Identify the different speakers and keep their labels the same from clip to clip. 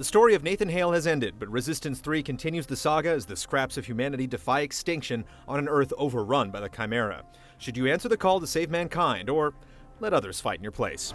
Speaker 1: The story of Nathan Hale has ended, but Resistance 3 continues the saga as the scraps of humanity defy extinction on an Earth overrun by the Chimera. Should you answer the call to save mankind, or let others fight in your place?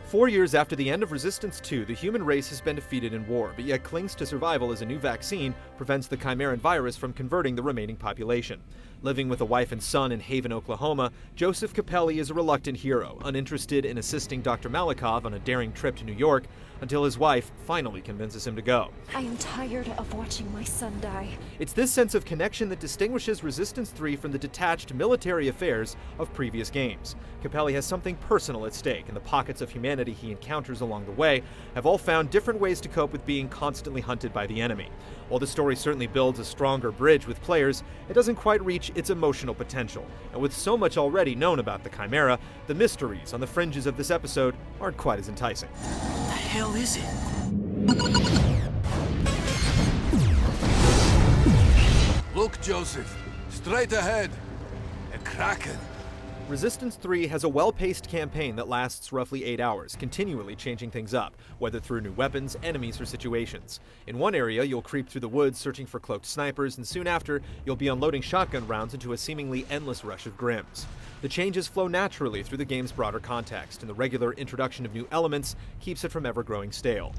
Speaker 1: 4 years after the end of Resistance 2, the human race has been defeated in war, but yet clings to survival as a new vaccine prevents the Chimeran virus from converting the remaining population. Living with a wife and son in Haven, Oklahoma, Joseph Capelli is a reluctant hero, uninterested in assisting Dr. Malikov on a daring trip to New York, until his wife finally convinces him to go.
Speaker 2: I am tired of watching my son die.
Speaker 1: It's this sense of connection that distinguishes Resistance 3 from the detached military affairs of previous games. Capelli has something personal at stake, and the pockets of humanity he encounters along the way have all found different ways to cope with being constantly hunted by the enemy. While the story certainly builds a stronger bridge with players, it doesn't quite reach its emotional potential. And with so much already known about the Chimera, the mysteries on the fringes of this episode aren't quite as enticing.
Speaker 3: What the hell is it?
Speaker 4: Look, Joseph. Straight ahead. A Kraken.
Speaker 1: Resistance 3 has a well-paced campaign that lasts roughly 8 hours, continually changing things up, whether through new weapons, enemies, or situations. In one area, you'll creep through the woods searching for cloaked snipers, and soon after, you'll be unloading shotgun rounds into a seemingly endless rush of Grims. The changes flow naturally through the game's broader context, and the regular introduction of new elements keeps it from ever growing stale.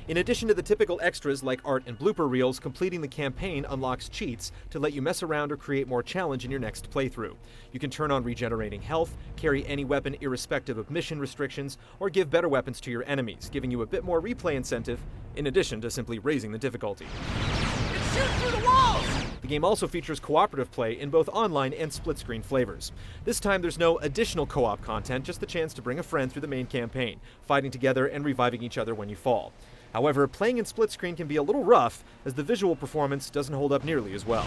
Speaker 1: In addition to the typical extras like art and blooper reels, completing the campaign unlocks cheats to let you mess around or create more challenge in your next playthrough. You can turn on regenerating health, carry any weapon irrespective of mission restrictions, or give better weapons to your enemies, giving you a bit more replay incentive, in addition to simply raising the difficulty.
Speaker 3: It's shooting through the walls!
Speaker 1: The game also features cooperative play in both online and split-screen flavors. This time there's no additional co-op content, just the chance to bring a friend through the main campaign, fighting together and reviving each other when you fall. However, playing in split screen can be a little rough, as the visual performance doesn't hold up nearly as well.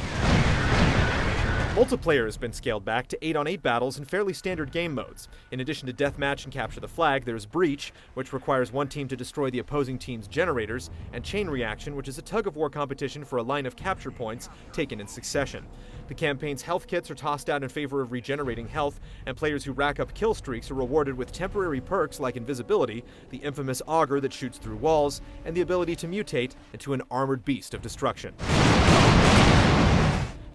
Speaker 1: Multiplayer has been scaled back to 8-on-8 battles in fairly standard game modes. In addition to Deathmatch and Capture the Flag, there's Breach, which requires one team to destroy the opposing team's generators, and Chain Reaction, which is a tug-of-war competition for a line of capture points taken in succession. The campaign's health kits are tossed out in favor of regenerating health, and players who rack up kill streaks are rewarded with temporary perks like invisibility, the infamous auger that shoots through walls, and the ability to mutate into an armored beast of destruction.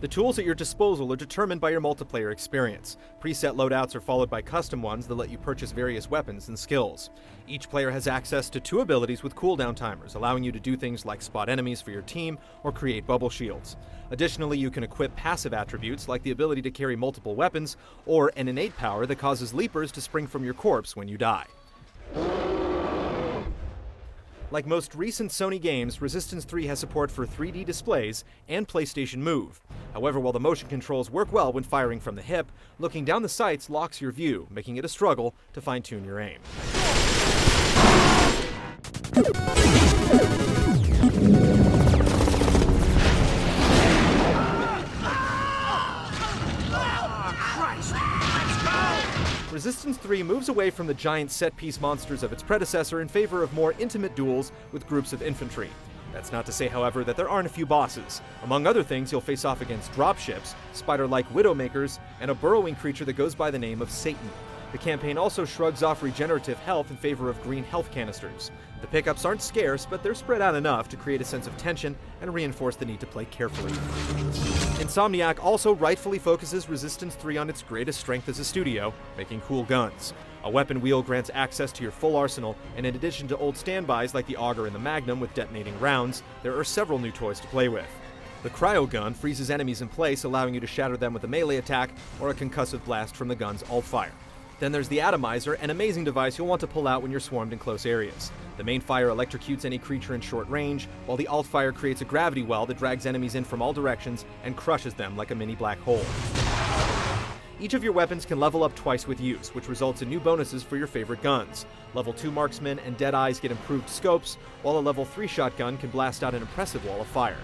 Speaker 1: The tools at your disposal are determined by your multiplayer experience. Preset loadouts are followed by custom ones that let you purchase various weapons and skills. Each player has access to 2 abilities with cooldown timers, allowing you to do things like spot enemies for your team or create bubble shields. Additionally, you can equip passive attributes like the ability to carry multiple weapons, or an innate power that causes leapers to spring from your corpse when you die. Like most recent Sony games, Resistance 3 has support for 3D displays and PlayStation Move. However, while the motion controls work well when firing from the hip, looking down the sights locks your view, making it a struggle to fine-tune your aim. Resistance 3 moves away from the giant set-piece monsters of its predecessor in favor of more intimate duels with groups of infantry. That's not to say, however, that there aren't a few bosses. Among other things, you'll face off against dropships, spider-like widowmakers, and a burrowing creature that goes by the name of Satan. The campaign also shrugs off regenerative health in favor of green health canisters. The pickups aren't scarce, but they're spread out enough to create a sense of tension and reinforce the need to play carefully. Insomniac also rightfully focuses Resistance 3 on its greatest strength as a studio, making cool guns. A weapon wheel grants access to your full arsenal, and in addition to old standbys like the Auger and the Magnum with detonating rounds, there are several new toys to play with. The Cryo Gun freezes enemies in place, allowing you to shatter them with a melee attack or a concussive blast from the gun's alt-fire. Then there's the Atomizer, an amazing device you'll want to pull out when you're swarmed in close areas. The main fire electrocutes any creature in short range, while the alt-fire creates a gravity well that drags enemies in from all directions and crushes them like a mini black hole. Each of your weapons can level up twice with use, which results in new bonuses for your favorite guns. Level 2 marksmen and Deadeyes get improved scopes, while a level 3 shotgun can blast out an impressive wall of fire.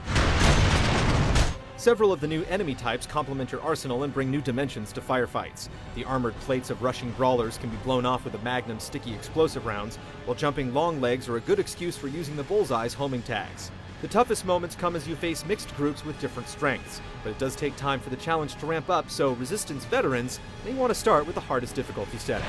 Speaker 1: Several of the new enemy types complement your arsenal and bring new dimensions to firefights. The armored plates of rushing brawlers can be blown off with the Magnum sticky explosive rounds, while jumping long legs are a good excuse for using the Bullseye's homing tags. The toughest moments come as you face mixed groups with different strengths, but it does take time for the challenge to ramp up, so Resistance veterans may want to start with the hardest difficulty setting.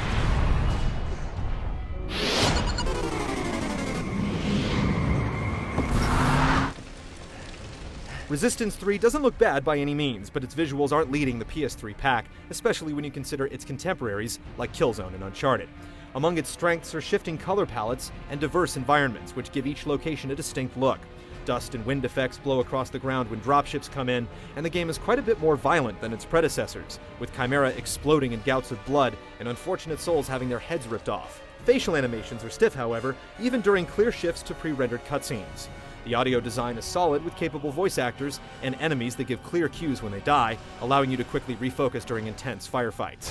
Speaker 1: Resistance 3 doesn't look bad by any means, but its visuals aren't leading the PS3 pack, especially when you consider its contemporaries like Killzone and Uncharted. Among its strengths are shifting color palettes and diverse environments, which give each location a distinct look. Dust and wind effects blow across the ground when dropships come in, and the game is quite a bit more violent than its predecessors, with Chimera exploding in gouts of blood and unfortunate souls having their heads ripped off. Facial animations are stiff, however, even during clear shifts to pre-rendered cutscenes. The audio design is solid with capable voice actors and enemies that give clear cues when they die, allowing you to quickly refocus during intense firefights.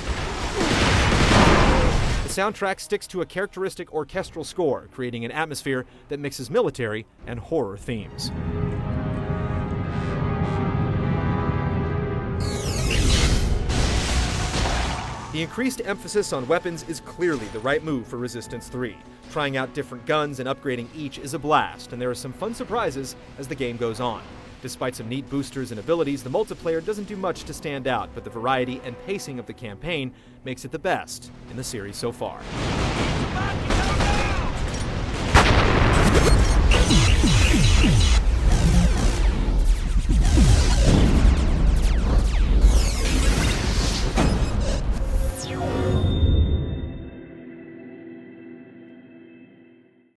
Speaker 1: The soundtrack sticks to a characteristic orchestral score, creating an atmosphere that mixes military and horror themes. The increased emphasis on weapons is clearly the right move for Resistance 3. Trying out different guns and upgrading each is a blast, and there are some fun surprises as the game goes on. Despite some neat boosters and abilities, the multiplayer doesn't do much to stand out, but the variety and pacing of the campaign makes it the best in the series so far.